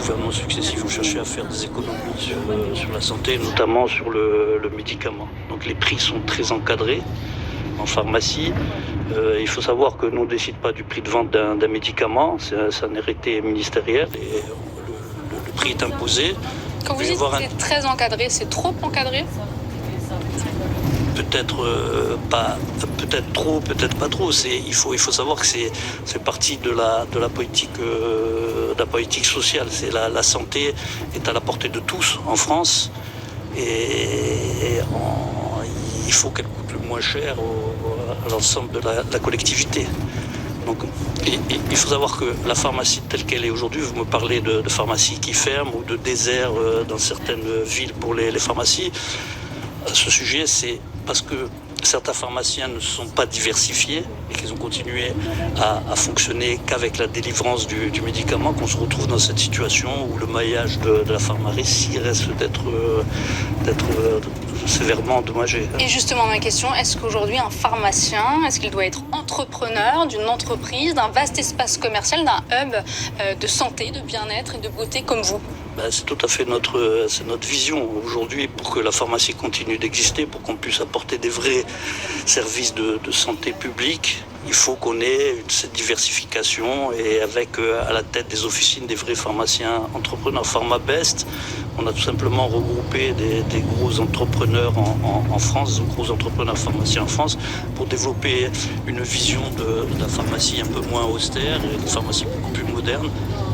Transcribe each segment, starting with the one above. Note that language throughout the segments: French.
gouvernements successifs ont cherché à faire des économies sur la santé, notamment sur le médicament. Donc les prix sont très encadrés en pharmacie. Il faut savoir que nous, on ne décide pas du prix de vente d'un médicament, c'est un arrêté ministériel et le prix est imposé. Quand vous dites que c'est très encadré, c'est trop encadré ? Peut-être pas, peut-être trop, peut-être pas trop. Il faut savoir que c'est partie de la politique sociale. C'est la santé est à la portée de tous en France et il faut qu'elle coûte le moins cher à l'ensemble de la collectivité. Donc, il faut savoir que la pharmacie telle qu'elle est aujourd'hui, vous me parlez de pharmacies qui ferment ou de désert dans certaines villes pour les pharmacies. À ce sujet, c'est parce que certains pharmaciens ne sont pas diversifiés et qu'ils ont continué à fonctionner qu'avec la délivrance du médicament qu'on se retrouve dans cette situation où le maillage de la pharmacie risque d'être sévèrement endommagé. Et justement, ma question, est-ce qu'aujourd'hui un pharmacien, est-ce qu'il doit être entrepreneur d'une entreprise, d'un vaste espace commercial, d'un hub de santé, de bien-être et de beauté comme vous ? C'est tout à fait notre vision aujourd'hui pour que la pharmacie continue d'exister, pour qu'on puisse apporter des vrais services de santé publique. Il faut qu'on ait cette diversification et avec à la tête des officines des vrais pharmaciens entrepreneurs. PharmaBest, on a tout simplement regroupé des gros entrepreneurs en France, des gros entrepreneurs pharmaciens en France pour développer une vision de la pharmacie un peu moins austère, une pharmacie beaucoup plus moderne,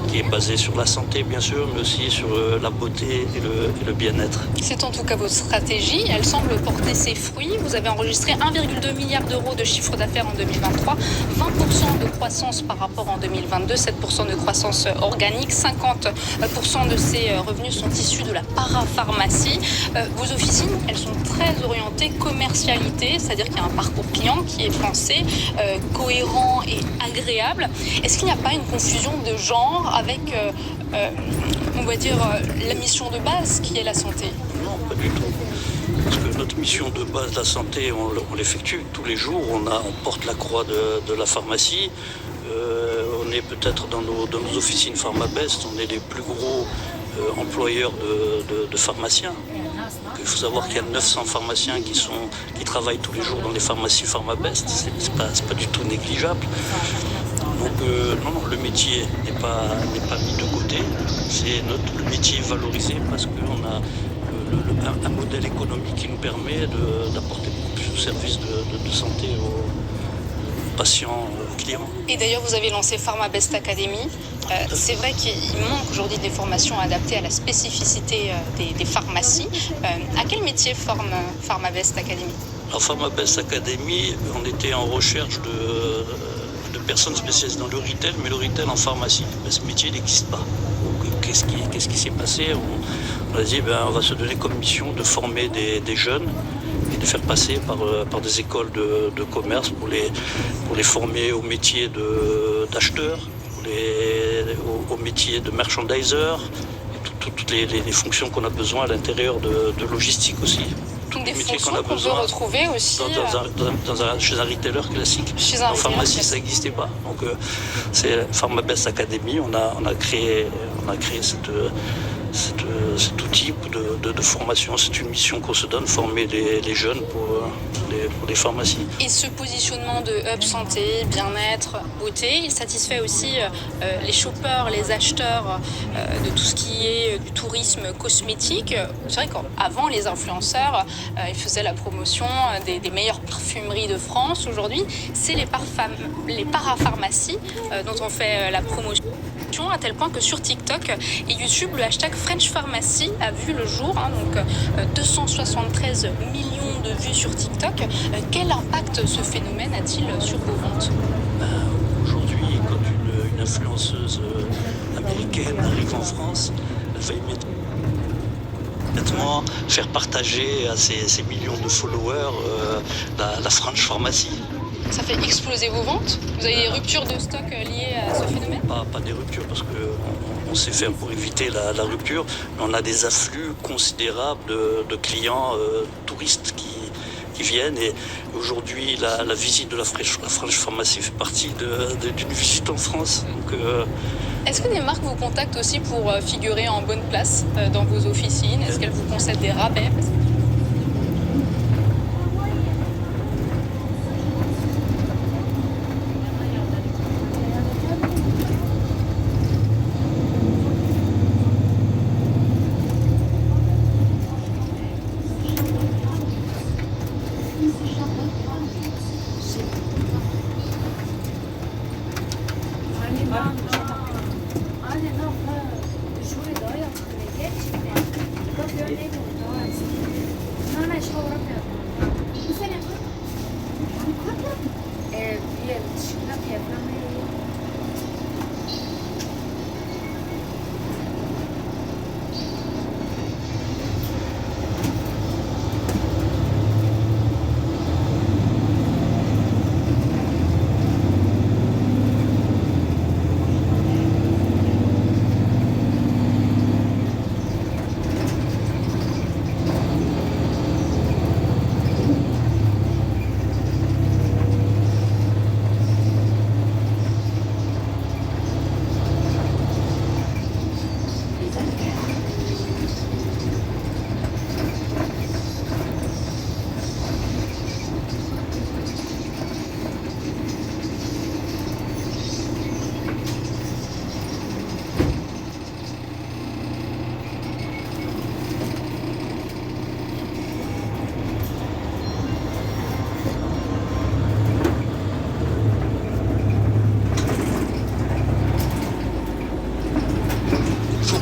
qui est basée sur la santé bien sûr, mais aussi sur la beauté et le bien-être. C'est en tout cas votre stratégie, elle semble porter ses fruits. Vous avez enregistré 1,2 milliard d'euros de chiffre d'affaires en 2023, 20% de croissance par rapport en 2022, 7% de croissance organique, 50% de ces revenus sont issus de la parapharmacie. Vos officines, elles sont très orientées commercialité, c'est-à-dire qu'il y a un parcours client qui est pensé, cohérent et agréable. Est-ce qu'il n'y a pas une confusion de genre avec, on va dire, la mission de base qui est la santé ? Non, pas du tout. Parce que notre mission de base, la santé, on l'effectue tous les jours. On porte la croix de la pharmacie. On est peut-être dans nos officines PharmaBest, on est les plus gros employeurs de pharmaciens. Donc, il faut savoir qu'il y a 900 pharmaciens qui travaillent tous les jours dans les pharmacies PharmaBest. C'est pas du tout négligeable. Donc non, le métier n'est pas mis de côté. Le métier est valorisé parce qu'on a un modèle économique qui nous permet d'apporter beaucoup plus de services de santé aux patients, aux clients. Et d'ailleurs, vous avez lancé PharmaBest Academy. C'est vrai qu'il manque aujourd'hui des formations adaptées à la spécificité des pharmacies. À quel métier forme PharmaBest Academy ? Alors PharmaBest Academy, on était en recherche de personnes spécialisées dans le retail, mais le retail en pharmacie. Ce métier n'existe pas. Donc, qu'est-ce qui s'est passé ? On a dit on va se donner comme mission de former des jeunes et de faire passer par des écoles de commerce pour les former au métier d'acheteur, au métier de merchandiser, et toutes les fonctions qu'on a besoin à l'intérieur de logistique aussi. Des fonctions qu'on peut retrouver aussi chez un retailer classique. En pharmacie, ça n'existait pas. Donc c'est PharmaBest Academy. On a créé cet outil de formation. C'est une mission qu'on se donne, former les jeunes pour les pharmacies. Et ce positionnement de hub santé, bien-être, beauté, il satisfait aussi les shoppers, les acheteurs de tout ce qui est du tourisme cosmétique. C'est vrai qu'avant, les influenceurs, ils faisaient la promotion des meilleures parfumeries de France. Aujourd'hui, c'est les parapharmacies dont on fait la promotion, à tel point que sur TikTok et YouTube, le hashtag French Pharmacy a vu le jour, donc 273 millions de vues sur TikTok. Quel impact ce phénomène a-t-il sur vos ventes ? Aujourd'hui, quand une influenceuse américaine arrive en France, elle va immédiatement faire partager à ses millions de followers la French Pharmacy. Ça fait exploser vos ventes ? Vous avez des ruptures de stock liées à ce phénomène ? Pas des ruptures, parce qu'on sait faire pour éviter la rupture, mais on a des afflux considérables de clients touristes qui viennent. Et aujourd'hui, la visite de la French Pharmacy fait partie d'une visite en France. Donc Est-ce que des marques vous contactent aussi pour figurer en bonne place dans vos officines? Est-ce qu'elles vous concèdent des rabais?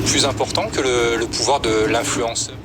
Plus important que le pouvoir de l'influenceur.